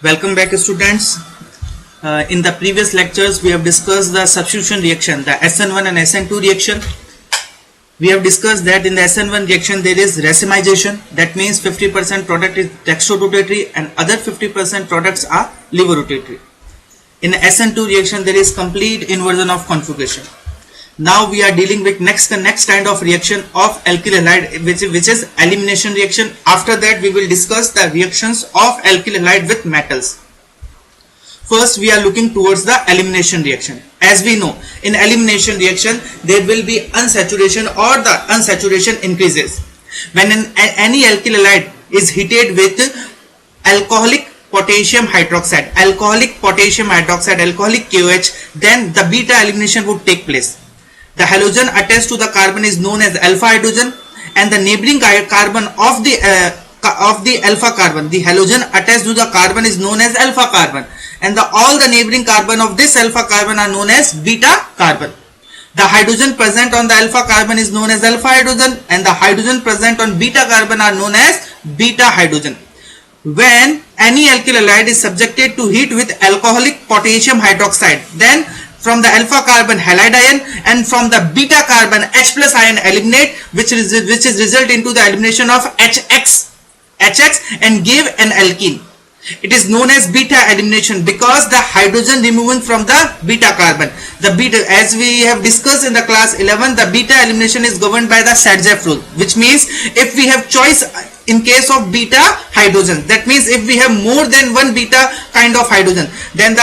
Welcome back, students. In the previous lectures, we have discussed the substitution reaction, the SN1 and SN2 reaction. We have discussed that in the SN1 reaction there is racemization. That means 50% product is dextrorotatory and other 50% products are levorotatory. In the SN2 reaction there is complete inversion of configuration. Now we are dealing with next kind of reaction of alkyl halide, which is elimination reaction. After that we will discuss the reactions of alkyl halide with metals. First we are looking towards the elimination reaction. As we know, in elimination reaction there will be unsaturation or the unsaturation increases. When any alkyl halide is heated with alcoholic potassium hydroxide, alcoholic KOH, then the beta elimination would take place. The halogen attached to the carbon is known as alpha hydrogen, and the neighboring carbon of the alpha carbon, the halogen attached to the carbon is known as alpha carbon, and all the neighboring carbon of this alpha carbon are known as beta carbon. The hydrogen present on the alpha carbon is known as alpha hydrogen, and the hydrogen present on beta carbon are known as beta hydrogen. When any alkyl halide is subjected to heat with alcoholic potassium hydroxide, then from the alpha carbon halide ion and from the beta carbon H plus ion eliminate, which is result into the elimination of HX and give an alkene. It is known as beta elimination because the hydrogen removing from the beta carbon. The beta, as we have discussed in the class 11, the beta elimination is governed by the Sargef rule, which means if we have choice in case of beta hydrogen, that means if we have more than one beta kind of hydrogen, then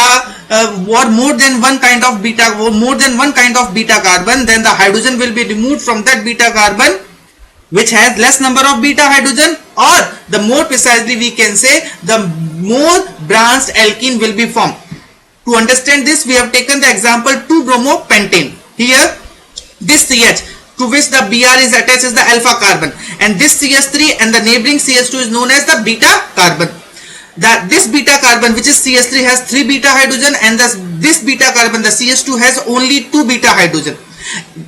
more than one kind of beta carbon, then the hydrogen will be removed from that beta carbon which has less number of beta hydrogen, or the more precisely we can say the more branched alkene will be formed. To understand this, we have taken the example 2-bromopentane. Here this CH to which the Br is attached is the alpha carbon, and this CH3 and the neighboring CH2 is known as the beta carbon. This beta carbon, which is CH3, has 3 beta hydrogen, and this beta carbon, the CH2, has only 2 beta hydrogen.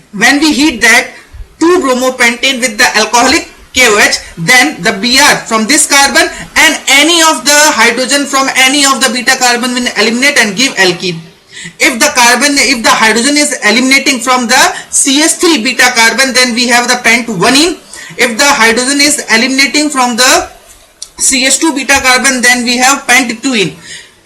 When we heat that 2-bromopentane with the alcoholic KOH, then the Br from this carbon and any of the hydrogen from any of the beta carbon will eliminate and give alkene. If the hydrogen is eliminating from the CH3 beta carbon, then we have the pent-1-ene. If the hydrogen is eliminating from the CH2 beta carbon, then we have pent-2-ene.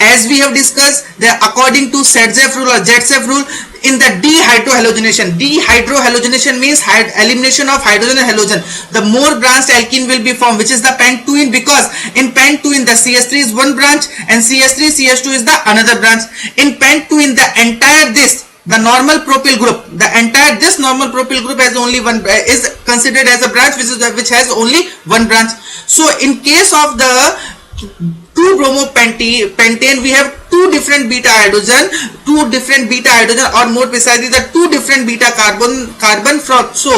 As we have discussed, that according to Sargef rule or Jetsef rule, in the dehydrohalogenation means elimination of hydrogen and halogen, the more branched alkene will be formed, which is the pent-2-ene, because in pent-2-ene the CH3 is one branch and CH3 CH2 is the another branch. In pent-2-ene the entire normal propyl group, this normal propyl group has only one, is considered as a branch which has only one branch. So in case of the 2-bromopentane, we have two different beta hydrogen, or more precisely the two different beta carbon from. So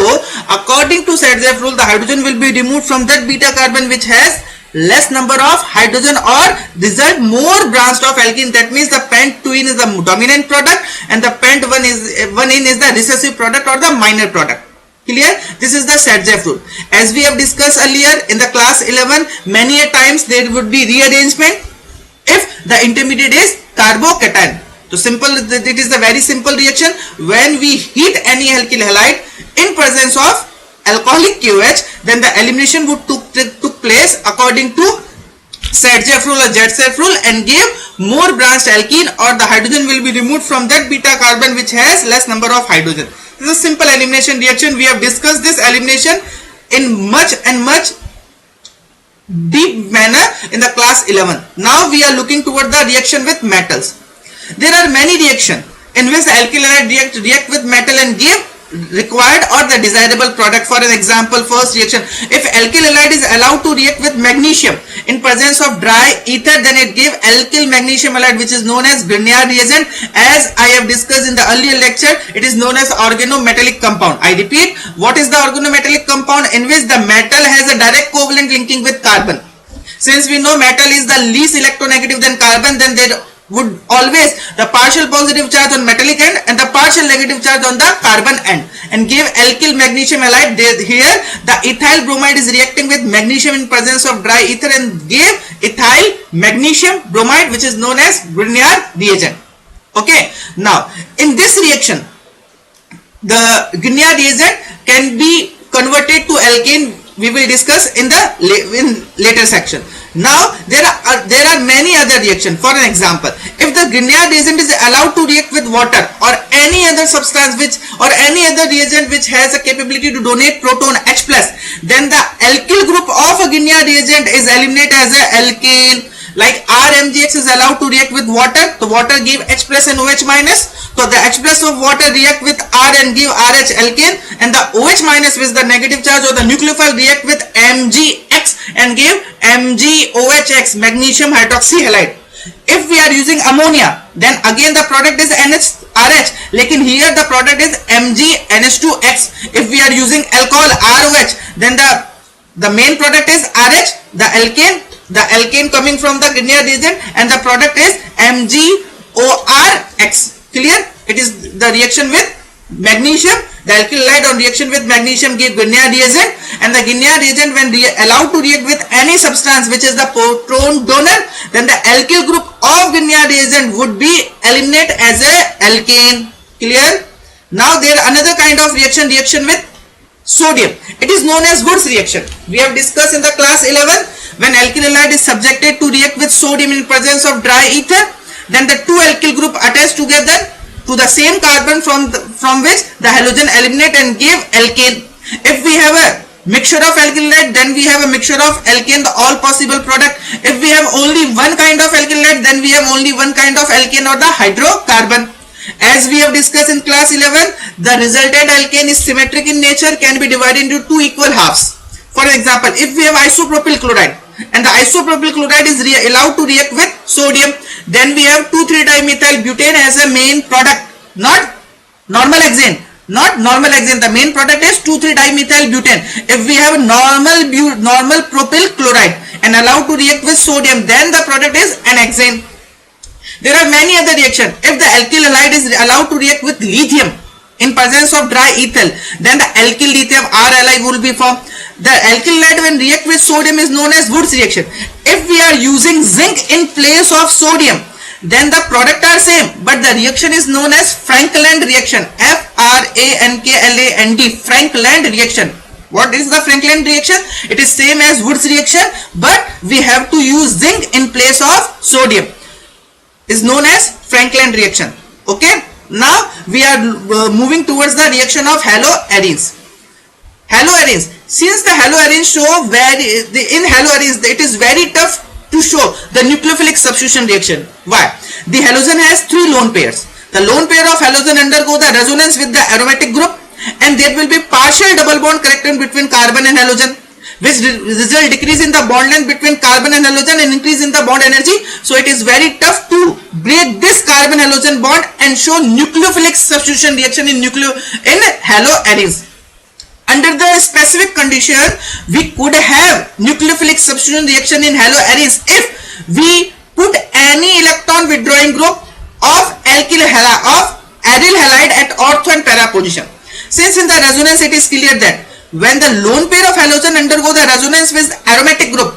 according to Sargef rule, the hydrogen will be removed from that beta carbon which has less number of hydrogen or result more branched of alkene. That means the pent-2-ene is the dominant product and the pent-1-ene is the recessive product or the minor product. Clear? This is the Sargef rule. As we have discussed earlier in the class 11, many a times there would be rearrangement if the intermediate is carbocation. So it is the very simple reaction. When we heat any alkyl halide in presence of alcoholic KOH, then the elimination would took place according to Sargef rule or Jetsef rule and give more branched alkene, or the hydrogen will be removed from that beta carbon which has less number of hydrogen. This is a simple elimination reaction. We have discussed this elimination in much deep manner in the class 11. Now we are looking toward the reaction with metals. There are many reactions in which the alkyl halide react with metal and give required or the desirable product. For an example, first reaction, if alkyl halide is allowed to react with magnesium in presence of dry ether, then it gives alkyl magnesium halide, which is known as Grignard reagent. As I have discussed in the earlier lecture, it is known as organometallic compound. I repeat, what is the organometallic compound? In which the metal has a direct covalent linking with carbon. Since we know metal is the least electronegative than carbon, then there would always the partial positive charge on metallic end and the partial negative charge on the carbon end, and give alkyl magnesium halide. Here the ethyl bromide is reacting with magnesium in presence of dry ether and gave ethyl magnesium bromide, which is known as Grignard reagent. Okay, now in this reaction the Grignard reagent can be converted to alkane. We will discuss in the later section. Now there are many other reactions. For an example, if the Grignard reagent is allowed to react with water or any other substance or any other reagent which has a capability to donate proton H+, then the alkyl group of a Grignard reagent is eliminated as a alkane. Like RMgX is allowed to react with water, the water give H+ and OH-, so the H+ of water react with R and give RH alkane, and the OH- with the negative charge or the nucleophile react with MgX and give MgOHX, magnesium hydroxy halide. If we are using ammonia, then again the product is NH-RH, lekin here the product is MgNH2X. If we are using alcohol ROH, then the main product is RH, the alkane coming from the Grignard reagent, and the product is MgORX. Clear? It is the reaction with magnesium. The alkyl halide on reaction with magnesium give Grignard reagent, and the Grignard reagent when allowed to react with any substance which is the proton donor, then the alkyl group of Grignard reagent would be eliminated as a alkane. Clear? Now there another kind of reaction with sodium. It is known as Wurtz reaction. We have discussed in the class 11. When alkyl halide is subjected to react with sodium in presence of dry ether, then the two alkyl group attach together to the same carbon from which the halogen eliminate and give alkane. If we have a mixture of alkyl halide, then we have a mixture of alkane, the all possible product. If we have only one kind of alkyl halide, then we have only one kind of alkane or the hydrocarbon. As we have discussed in class 11, the resultant alkane is symmetric in nature, can be divided into two equal halves. For example, if we have isopropyl chloride and the isopropyl chloride is allowed to react with sodium, then we have 2,3-dimethyl butane as a main product, not normal hexane. The main product is 2,3-dimethyl butane. If we have normal propyl chloride and allowed to react with sodium, then the product is an hexane. There are many other reactions. If the alkyl halide is allowed to react with lithium in presence of dry ethyl, then the alkyl lithium R halide will be formed. The alkyl halide when react with sodium is known as Wurtz reaction. If we are using zinc in place of sodium, then the product are same, but the reaction is known as Frank-Land reaction. F-R-A-N-K-L-A-N-D, Frank-Land reaction. What is the Frank-Land reaction? It is same as Wurtz reaction, but we have to use zinc in place of sodium. Is known as Frank-Land reaction. Okay. Now we are moving towards the reaction of haloarenes. Haloarenes. Since the haloarenes show in haloarenes it is very tough to show the nucleophilic substitution reaction. Why? The halogen has three lone pairs. The lone pair of halogen undergo the resonance with the aromatic group, and there will be partial double bond character between carbon and halogen, which result decrease in the bond length between carbon and halogen and increase in the bond energy. So it is very tough to break this carbon halogen bond and show nucleophilic substitution reaction in haloarenes. Under the specific condition, we could have nucleophilic substitution reaction in haloarenes if we put any electron withdrawing group of aryl halide at ortho and para position. Since in the resonance it is clear that when the lone pair of halogen undergo the resonance with aromatic group,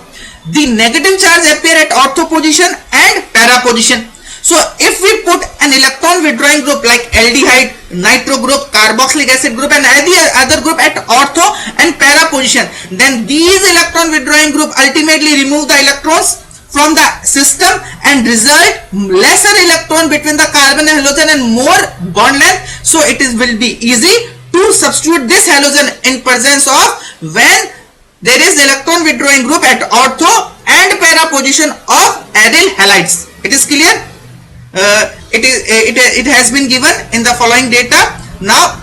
the negative charge appear at ortho position and para position. So if we put an electron withdrawing group like aldehyde, nitro group, carboxylic acid group and any other group at ortho and para position, then these electron withdrawing group ultimately remove the electrons from the system and result lesser electron between the carbon and halogen and more bond length. So it will be easy to substitute this halogen in presence of when there is electron withdrawing group at ortho and para position of aryl halides. It is clear? It has been given in the following data. Now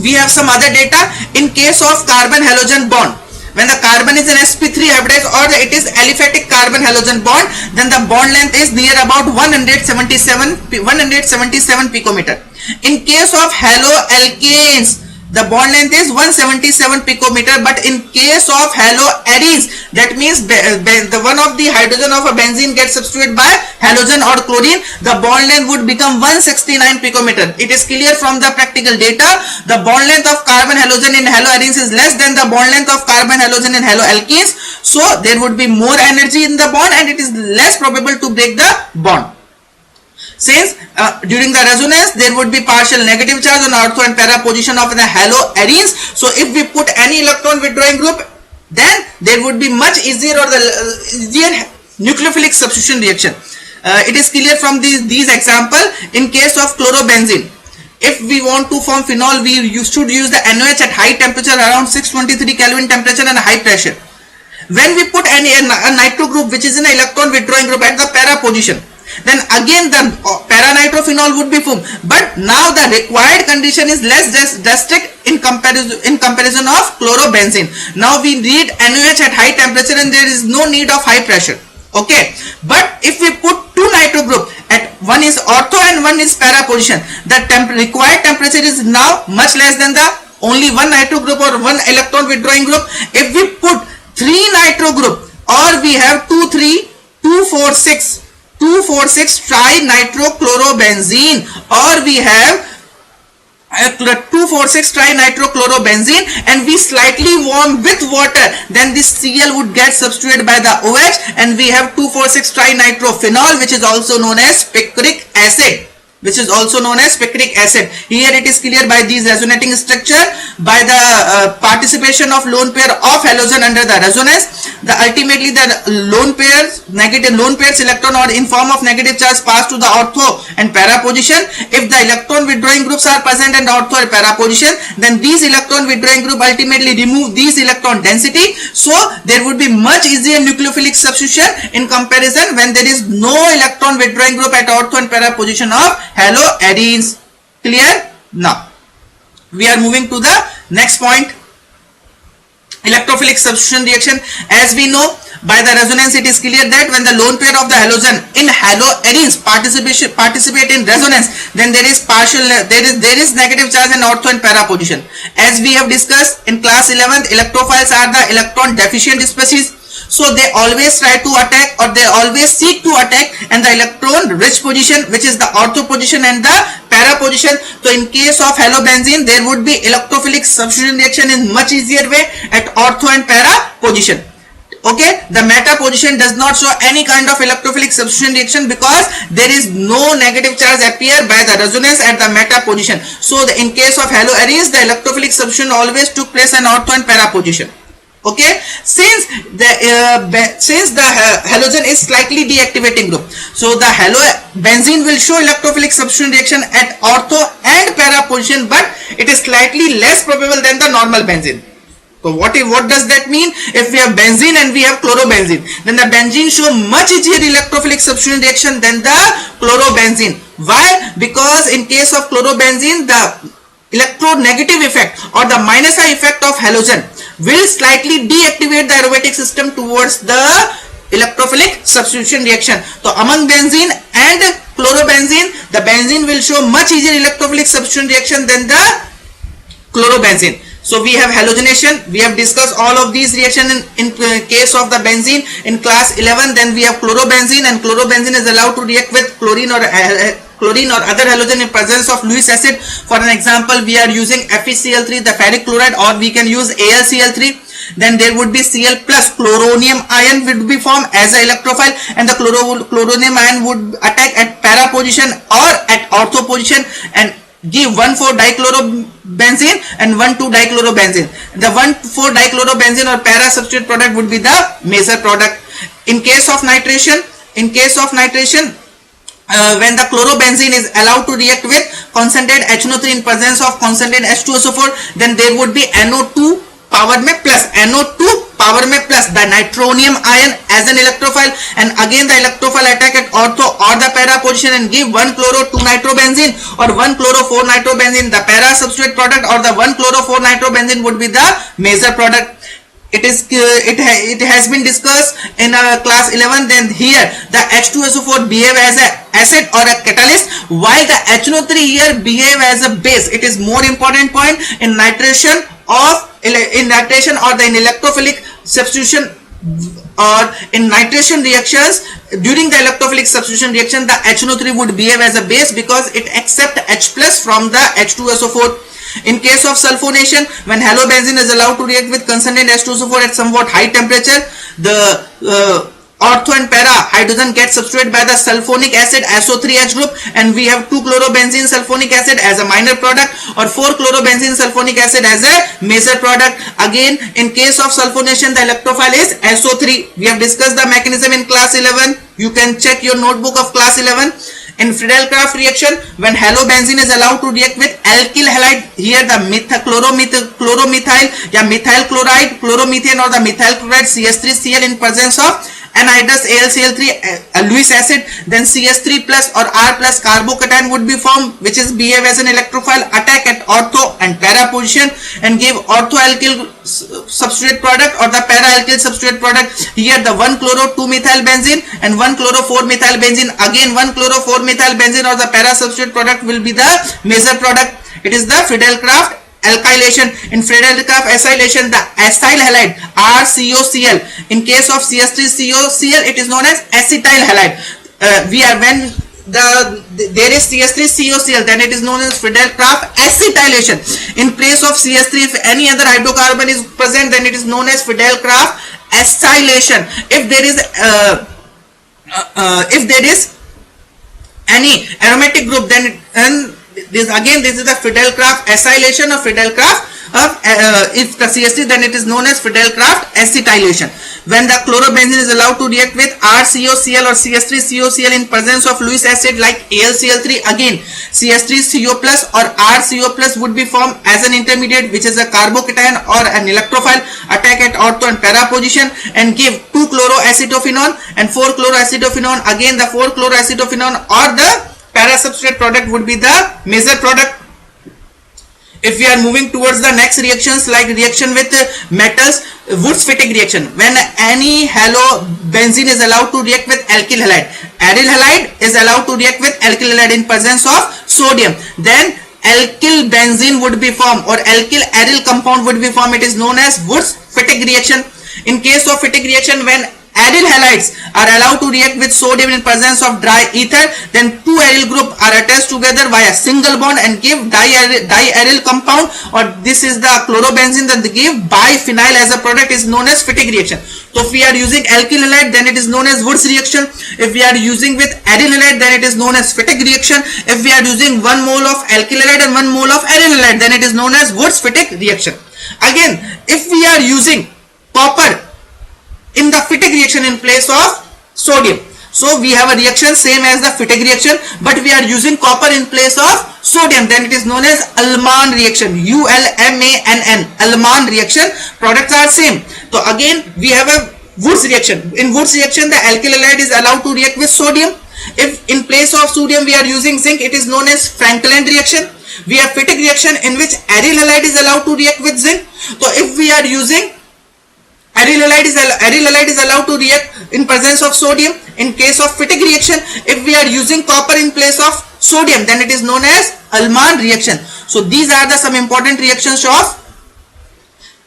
we have some other data in case of carbon halogen bond. When the carbon is an sp3 hybridized or it is aliphatic carbon halogen bond, then the bond length is near about 177 picometer. In case of haloalkanes, the bond length is 177 picometer. But in case of haloarenes, that means the one of the hydrogen of a benzene gets substituted by halogen or chlorine, the bond length would become 169 picometer. It is clear from the practical data, the bond length of carbon halogen in haloarenes is less than the bond length of carbon halogen in haloalkenes. So there would be more energy in the bond and it is less probable to break the bond. Since during the resonance there would be partial negative charge on ortho and para position of the haloarenes, so if we put any electron withdrawing group, then there would be much easier easier nucleophilic substitution reaction. It is clear from these example. In case of chlorobenzene, if we want to form phenol, we should use the NaOH at high temperature, around 623 Kelvin temperature and high pressure. When we put a nitro group which is in an electron withdrawing group at the para position, then again the para-nitrophenol would be formed, but now the required condition is less drastic in comparison of chlorobenzene. Now we need NaOH at high temperature and there is no need of high pressure. Okay, but if we put two nitro group, at one is ortho and one is para position, the required temperature is now much less than the only one nitro group or one electron withdrawing group. If we put three nitro group, or we have 2,4,6 trinitrochlorobenzene, or we have 2,4,6 trinitrochlorobenzene, and we slightly warm with water, then this Cl would get substituted by the OH and we have 2,4,6 trinitrophenol, which is also known as picric acid. Here it is clear by these resonating structure, by the participation of lone pair of halogen under the resonance, ultimately the lone pairs electron or in form of negative charge pass to the ortho and para position. If the electron withdrawing groups are present in ortho or para position, then these electron withdrawing group ultimately remove these electron density, so there would be much easier nucleophilic substitution in comparison when there is no electron withdrawing group at ortho and para position of haloarenes. Clear? Now we are moving to the next point, electrophilic substitution reaction. As we know, by the resonance it is clear that when the lone pair of the halogen in haloarenes participate in resonance, then there is negative charge in ortho and para position. As we have discussed in class 11th, electrophiles are the electron deficient species, so they always try to attack, or they always seek to attack and the electron rich position, which is the ortho position and the para position. So in case of halobenzene, there would be electrophilic substitution reaction in much easier way at ortho and para position. Okay, the meta position does not show any kind of electrophilic substitution reaction because there is no negative charge appear by the resonance at the meta position. So in case of haloarenes, the electrophilic substitution always took place in ortho and para position. Okay, since the halogen is slightly deactivating group, so the halobenzene will show electrophilic substitution reaction at ortho and para position, but it is slightly less probable than the normal benzene. So what does that mean? If we have benzene and we have chlorobenzene, then the benzene show much easier electrophilic substitution reaction than the chlorobenzene. Why? Because in case of chlorobenzene, the electronegative effect or the minus I effect of halogen will slightly deactivate the aromatic system towards the electrophilic substitution reaction. So among benzene and chlorobenzene, the benzene will show much easier electrophilic substitution reaction than the chlorobenzene. So we have halogenation, we have discussed all of these reactions in case of the benzene in class 11. Then we have chlorobenzene, and chlorobenzene is allowed to react with chlorine or other halogen in presence of Lewis acid. For an example, we are using FeCl3, the ferric chloride, or we can use AlCl3. Then there would be Cl plus chloronium ion would be formed as an electrophile, and the chloronium ion would attack at para position or at ortho position and give 1,4-dichlorobenzene and 1,2-dichlorobenzene. The 1,4-dichlorobenzene or para substitute product would be the major product. In case of nitration, when the chlorobenzene is allowed to react with concentrated HNO3 in presence of concentrated H2SO4, then there would be NO2 power में plus, the nitronium ion as an electrophile, and again the electrophile attack at ortho or the para position and give 1-chloro-2-nitrobenzene or 1-chloro-4-nitrobenzene. The para substitute product or the 1-chloro-4-nitrobenzene would be the major product. it has been discussed in class 11. Then here the H2SO4 behave as a acid or a catalyst, while the HNO3 here behave as a base. It is more important point in nitration or in electrophilic substitution or in nitration reactions. During the electrophilic substitution reaction, the HNO3 would behave as a base because it accepts H plus from the H2SO4. In case of sulfonation, when halobenzene is allowed to react with concerned H2SO4 at somewhat high temperature, the ortho and para hydrogen gets substituted by the sulfonic acid SO3H group, and we have 2-chlorobenzene sulfonic acid as a minor product or 4-chlorobenzene sulfonic acid as a major product. Again, in case of sulfonation, the electrophile is SO3. We have discussed the mechanism in class 11. You can check your notebook of class 11. In Friedel-Crafts reaction, when halobenzene is allowed to react with alkyl halide, here the chloromethyl, methyl chloride, chloromethane or the methyl chloride CS3Cl in presence of anhydrous AlCl3 Lewis acid, then CS3 plus or R plus carbocation would be formed, which is behave as an electrophile, attack at ortho and para position and give ortho-alkyl substrate product or the para-alkyl substrate product. Here the 1-chloro-2-methylbenzene and 1-chloro-4-methylbenzene, again 1-chloro-4-methylbenzene or the para substrate product will be the major product. It is the Friedel-Crafts alkylation. In Friedel-Crafts acylation, the acyl halide RCOCl. In case of CS3COCl, it is known as acetyl halide. When there is CS3COCl, then it is known as Friedel-Crafts acetylation. In place of CS3, if any other hydrocarbon is present, then it is known as Friedel-Crafts acylation. If there is any aromatic group, then this is the Friedel-Crafts acylation or Friedel-Crafts. If the CS3, then it is known as Friedel-Crafts acetylation. When the chlorobenzene is allowed to react with RCOCl or CS3COCl in presence of Lewis acid like AlCl3, again CS3CO plus or RCO plus would be formed as an intermediate, which is a carbocation or an electrophile, attack at ortho and para position and give 2-chloroacetophenone and 4-chloroacetophenone. Again the 4-chloroacetophenone or the para substrate product would be the major product. If we are moving towards the next reactions like reaction with metals, Wurtz-Fittig reaction, when any halobenzene is allowed to react with alkyl halide, aryl halide is allowed to react with alkyl halide in presence of sodium, then alkyl benzene would be formed or alkyl aryl compound would be formed. It is known as Wurtz-Fittig reaction. In case of Fittig reaction, when aryl halides are allowed to react with sodium in presence of dry ether, then two aryl group are attached together via single bond and give diaryl compound, or this is the chlorobenzene that they give biphenyl as a product, is known as Fittig reaction. So if we are using alkyl halide, then it is known as Wurtz reaction. If we are using with aryl halide, then it is known as Fittig reaction. If we are using 1 mole of alkyl halide and 1 mole of aryl halide, then it is known as Wurtz-Fittig reaction. Again, if we are using copper in the Fittig reaction in place of sodium, so we have a reaction same as the Fittig reaction, but we are using copper in place of sodium, then it is known as Ullmann reaction. ULMANN, Ullmann reaction. Products are same. So again we have a Wurtz reaction. In Wurtz reaction, the alkyl halide is allowed to react with sodium. If in place of sodium we are using zinc, it is known as Franklin reaction. We have Fittig reaction in which aryl halide is allowed to react with zinc. So if we are using aryl halide is allowed to react in presence of sodium. In case of Fittig reaction, if we are using copper in place of sodium, then it is known as Ullmann reaction. So these are the some important reactions of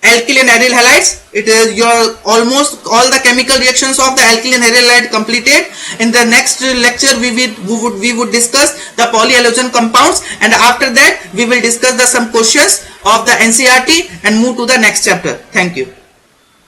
alkyl and aryl halides. It is your almost all the chemical reactions of the alkyl and aryl halide completed. In the next lecture we would discuss the polyhalogen compounds, and after that we will discuss the some questions of the NCERT and move to the next chapter. Thank you.